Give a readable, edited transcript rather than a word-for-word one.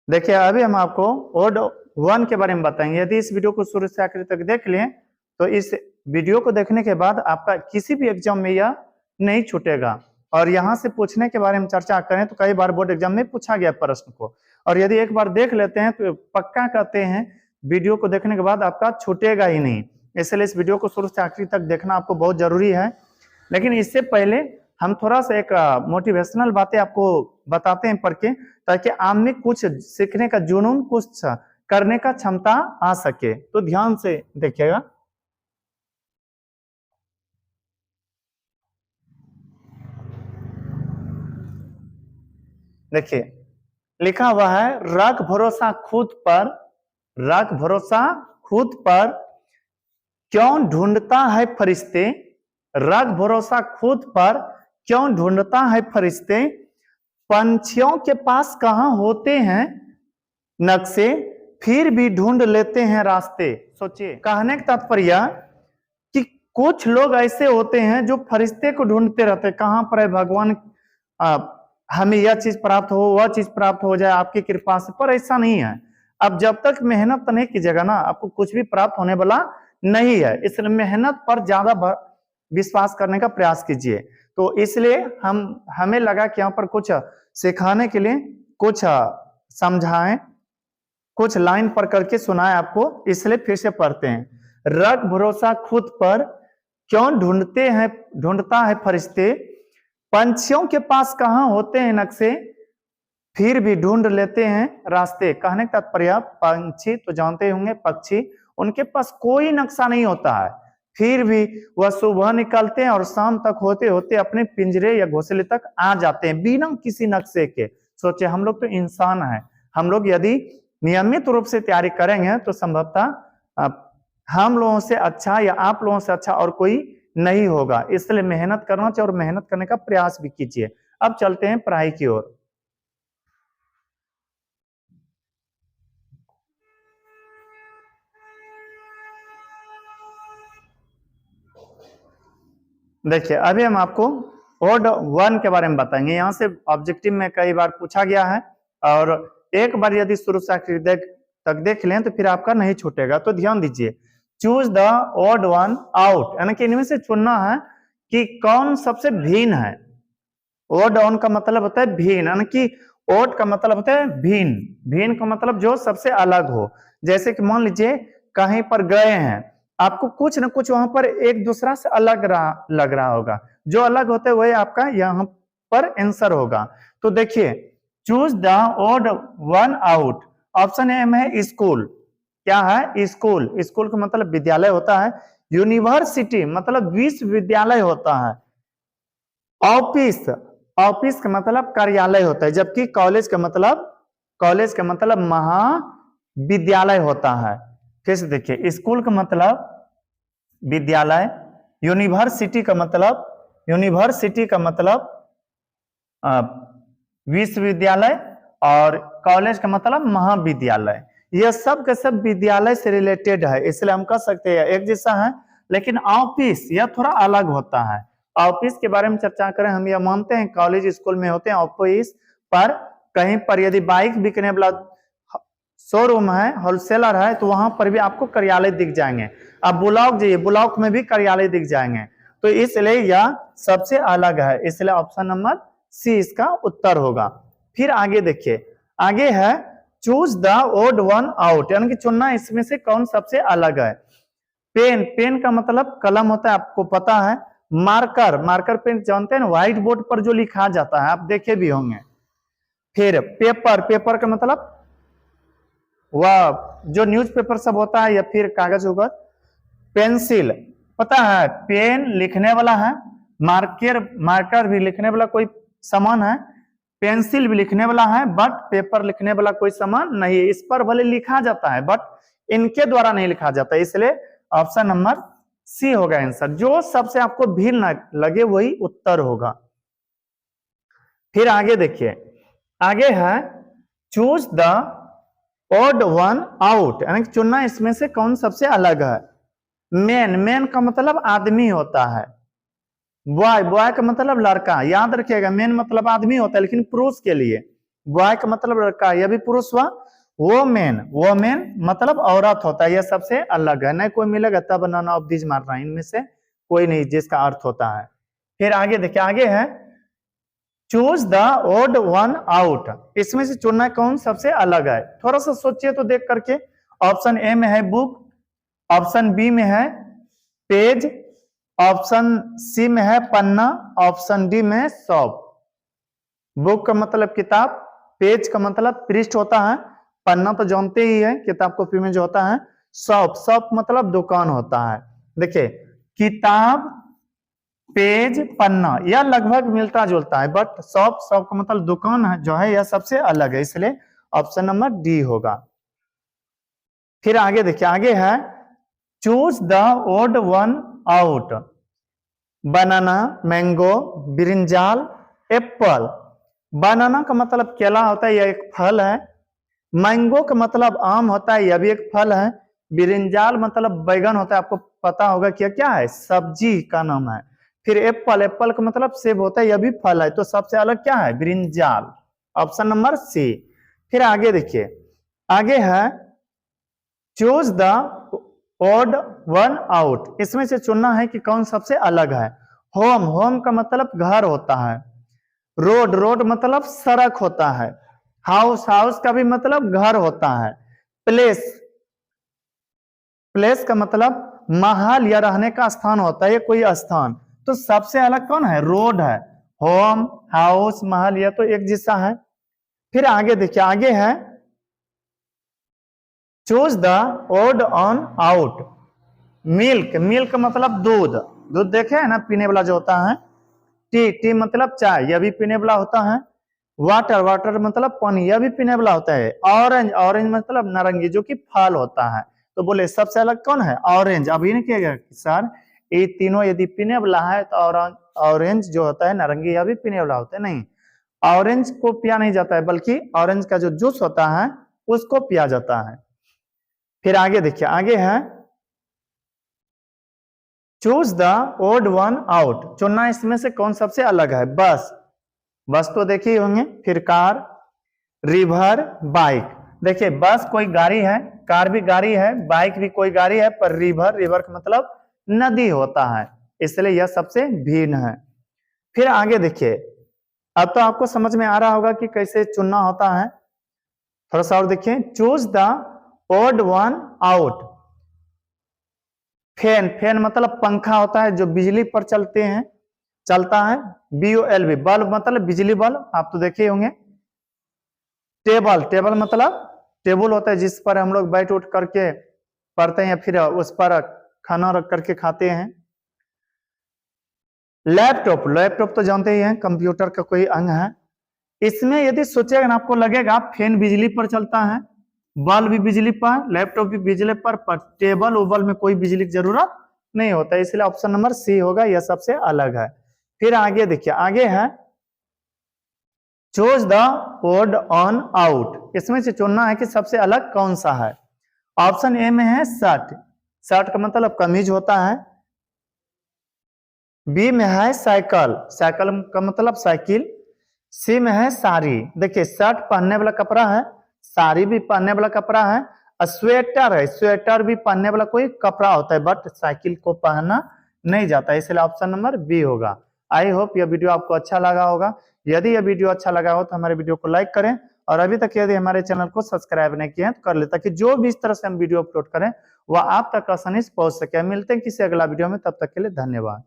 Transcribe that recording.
देखिए अभी हम आपको ओड वन के बारे में बताएंगे। यदि इस वीडियो को शुरू से आखिर तक देख लें तो इस वीडियो को देखने के बाद आपका किसी भी एग्जाम में यह नहीं छूटेगा। और यहाँ से पूछने के बारे में चर्चा करें तो कई बार बोर्ड एग्जाम में पूछा गया प्रश्न को, और यदि एक बार देख लेते हैं तो पक्का कहते हैं वीडियो को देखने के बाद आपका छूटेगा ही नहीं। इसलिए इस वीडियो को शुरू से आखिर तक देखना आपको बहुत जरूरी है। लेकिन इससे पहले हम थोड़ा सा एक मोटिवेशनल बातें आपको बताते हैं पढ़ के, ताकि आप में कुछ सीखने का जुनून, कुछ करने का क्षमता आ सके। तो ध्यान से देखिएगा। देखिए लिखा हुआ है, रख भरोसा खुद पर, रख भरोसा खुद पर, क्यों ढूंढता है फरिश्ते, रख भरोसा खुद पर, क्यों ढूंढता है फरिश्ते, पंछियों के पास कहां होते हैं नक्शे, फिर भी ढूंढ लेते हैं रास्ते। सोचिए, कहने का तात्पर्य कि कुछ लोग ऐसे होते हैं जो फरिश्ते को ढूंढते रहते हैं, कहां पर है भगवान, हमें यह चीज प्राप्त हो, वह चीज प्राप्त हो जाए आपकी कृपा से। पर ऐसा नहीं है। अब जब तक मेहनत नहीं कीजिएगा ना, आपको कुछ भी प्राप्त होने वाला नहीं है। इसलिए मेहनत पर ज्यादा विश्वास करने का प्रयास कीजिए। तो इसलिए हमें लगा कि यहाँ पर कुछ सिखाने के लिए कुछ समझाएं, कुछ लाइन पढ़ करके सुनाए आपको, इसलिए फिर से पढ़ते हैं। रख भरोसा खुद पर, क्यों ढूंढता है फरिश्ते, पंछियों के पास कहां होते हैं नक्शे, फिर भी ढूंढ लेते हैं रास्ते। कहने का तात्पर्य, पंछी तो जानते होंगे, पक्षी, उनके पास कोई नक्शा नहीं होता है, फिर भी वह सुबह निकलते हैं और शाम तक होते होते अपने पिंजरे या घोंसले तक आ जाते हैं बिना किसी नक्शे के। सोचे, हम लोग तो इंसान हैं, हम लोग यदि नियमित रूप से तैयारी करेंगे तो संभवतः हम लोगों से अच्छा या आप लोगों से अच्छा और कोई नहीं होगा। इसलिए मेहनत करना चाहिए और मेहनत करने का प्रयास भी कीजिए। अब चलते हैं पढ़ाई की ओर। देखिए अभी हम आपको ओड वन के बारे में बताएंगे। यहाँ से ऑब्जेक्टिव में कई बार पूछा गया है, और एक बार यदि शुरू से आखिर तक देख लें तो फिर आपका नहीं छूटेगा। तो ध्यान दीजिए, choose the odd one out, यानी कि इनमें से चुनना है कि कौन सबसे भिन्न है। ओड वन का मतलब होता है भिन्न, यानी कि ओड का मतलब होता है भिन्न, भिन्न का मतलब जो सबसे अलग हो। जैसे कि मान लीजिए कहीं पर गए हैं, आपको कुछ ना कुछ वहां पर एक दूसरा से अलग लग रहा होगा, जो अलग होता है वही आपका यहाँ पर आंसर होगा। तो देखिए, choose the odd one out. Option A में है स्कूल। क्या है? स्कूल। स्कूल का मतलब विद्यालय होता है। यूनिवर्सिटी मतलब विश्वविद्यालय होता है। ऑफिस, ऑफिस का मतलब कार्यालय होता है, जबकि कॉलेज का मतलब महाविद्यालय होता है। फिर से देखिए, स्कूल का मतलब विद्यालय, यूनिवर्सिटी का मतलब विश्वविद्यालय, और कॉलेज का मतलब महाविद्यालय। यह सब के सब विद्यालय से रिलेटेड है, इसलिए हम कह सकते हैं एक जैसा है। लेकिन ऑफिस यह थोड़ा अलग होता है। ऑफिस के बारे में चर्चा करें, हम यह मानते हैं कॉलेज स्कूल में होते हैं ऑफिस, पर कहीं पर यदि बाइक बिकने वाला शोरूम है, होलसेलर है, तो वहां पर भी आपको कार्यालय दिख जाएंगे। अब ब्लॉक जाइए, ब्लॉक में भी कार्यालय दिख जाएंगे। तो इसलिए यह सबसे अलग है, इसलिए ऑप्शन नंबर सी इसका उत्तर होगा। फिर आगे देखिए, आगे है choose the odd one out, यानी कि चुनना इसमें से कौन सबसे अलग है। पेन, पेन का मतलब कलम होता है, आपको पता है। मार्कर, मार्कर पेन जानते हैं ना, व्हाइट बोर्ड पर जो लिखा जाता है, आप देखे भी होंगे। फिर पेपर, पेपर का मतलब वह जो न्यूज़पेपर सब होता है या फिर कागज होगा। पेंसिल, पता है पेन लिखने वाला है, मार्कर भी लिखने वाला कोई सामान है, पेंसिल भी लिखने वाला है, बट पेपर लिखने वाला कोई सामान नहीं है। इस पर भले लिखा जाता है बट इनके द्वारा नहीं लिखा जाता, इसलिए ऑप्शन नंबर सी होगा आंसर। जो सबसे आपको भिन्न लगे वही उत्तर होगा। फिर आगे देखिए, आगे है choose the odd one out, यानी चुनना इसमें से कौन सबसे अलग है। मैन, मैन का मतलब आदमी होता है। बॉय, बॉय का मतलब लड़का। याद रखिएगा, मैन मतलब आदमी होता है लेकिन पुरुष के लिए। बॉय का मतलब लड़का, यह भी पुरुष हुआ। वोमेन, वोमेन मतलब औरत होता है, यह सबसे अलग है, नहीं कोई मिलेगा तब नन ऑफ दीज मार रहा है, इनमें से कोई नहीं जिसका अर्थ होता है। फिर आगे देखिए, आगे है choose the odd one out, इसमें से चुनना कौन सबसे अलग है। थोड़ा सा सोचिए तो देख करके। ऑप्शन ए में है बुक, ऑप्शन बी में है पेज, ऑप्शन सी में है पन्ना, ऑप्शन डी में शॉप। बुक का मतलब किताब, पेज का मतलब पृष्ठ होता है, पन्ना तो जानते ही है किताब कॉपी में जो होता है। शॉप, शॉप मतलब दुकान होता है। देखिए किताब, पेज, पन्ना यह लगभग मिलता जुलता है, बट शॉप, शॉप का मतलब दुकान है जो है, यह सबसे अलग है, इसलिए ऑप्शन नंबर डी होगा। फिर आगे देखिए, आगे है choose the odd one out, banana, mango, brinjal, apple. Banana का मतलब केला होता है, यह एक फल है। मैंगो का मतलब आम होता है, यह भी एक फल है। ब्रिंजाल मतलब बैगन होता है, आपको पता होगा क्या क्या है, सब्जी का नाम है। फिर एप्पल, एप्पल का मतलब सेब होता है, यह भी फल है, तो सबसे अलग क्या है, ब्रिंजाल, ऑप्शन नंबर सी। फिर आगे देखिए, आगे है choose the odd one out, इसमें से चुनना है कि कौन सबसे अलग है। होम, होम का मतलब घर होता है। रोड, रोड मतलब सड़क होता है। हाउस, हाउस का भी मतलब घर होता है। प्लेस, प्लेस का मतलब महल या रहने का स्थान होता है, कोई स्थान। तो सबसे अलग कौन है, रोड है। होम, हाउस, महल यह तो एक जैसा है। फिर आगे देखिए, आगे है choose the odd on out, milk, milk मतलब दूध, दूध देखे है ना पीने वाला जो होता है। टी, टी मतलब चाय, यह भी पीने वाला होता है। वाटर, वाटर मतलब पानी, यह भी पीने वाला होता है। ऑरेंज, ऑरेंज मतलब नारंगी जो कि फल होता है। तो बोले सबसे अलग कौन है, ऑरेंज। अभी नहीं किया गया सर, ये तीनों यदि पीने वाला है तो ऑरेंज जो होता है नारंगी, यह भी पीने वाला होता है। नहीं, ऑरेंज को पिया नहीं जाता है, बल्कि ऑरेंज का जो जूस होता है उसको पिया जाता है। फिर आगे देखिए, आगे है choose the odd one out, चुनना इसमें से कौन सबसे अलग है। बस, बस तो देखिए होंगे। फिर कार, रिवर, बाइक। देखिए बस कोई गाड़ी है, कार भी गाड़ी है, बाइक भी कोई गाड़ी है, पर रिवर, रिवर का मतलब नदी होता है, इसलिए यह सबसे भिन्न है। फिर आगे देखिए, अब तो आपको समझ में आ रहा होगा कि कैसे चुनना होता है। थोड़ा सा और देखिए, choose the odd one out. Fan, fan मतलब पंखा होता है जो बिजली पर चलते हैं, चलता है। BOLB, बल्ब मतलब बिजली बल्ब, आप तो देखे होंगे। टेबल, टेबल मतलब टेबल होता है जिस पर हम लोग बैठ उठ करके पढ़ते हैं या फिर उस पर खाना रख करके खाते हैं। लैपटॉप, लैपटॉप तो जानते ही हैं कंप्यूटर का कोई अंग है। इसमें यदि सोचेगा ना, आपको लगेगा फैन बिजली पर चलता है, बल्ब भी बिजली पर, लैपटॉप भी बिजली पर टेबल उबल में कोई बिजली की जरूरत नहीं होता, इसलिए ऑप्शन नंबर सी होगा, यह सबसे अलग है। फिर आगे देखिए, आगे है choose the odd on out, इसमें से चुनना है कि सबसे अलग कौन सा है। ऑप्शन ए में है शर्ट, शर्ट का मतलब कमीज होता है। बी में है साइकिल, साइकिल का मतलब साइकिल। सी में है साड़ी, देखिए शर्ट पहनने वाला कपड़ा है, साड़ी भी पहनने वाला कपड़ा है। स्वेटर है, स्वेटर भी पहनने वाला कोई कपड़ा होता है, बट साइकिल को पहना नहीं जाता, इसलिए ऑप्शन नंबर बी होगा। आई होप यह वीडियो आपको अच्छा लगा होगा। यदि यह वीडियो अच्छा लगा हो तो हमारे वीडियो को लाइक करें, और अभी तक यदि हमारे चैनल को सब्सक्राइब नहीं किए तो कर ले, ताकि जो भी इस तरह से हम वीडियो अपलोड करें वह आप तक आसानी से पहुंच सके। मिलते हैं किसी अगला वीडियो में, तब तक के लिए धन्यवाद।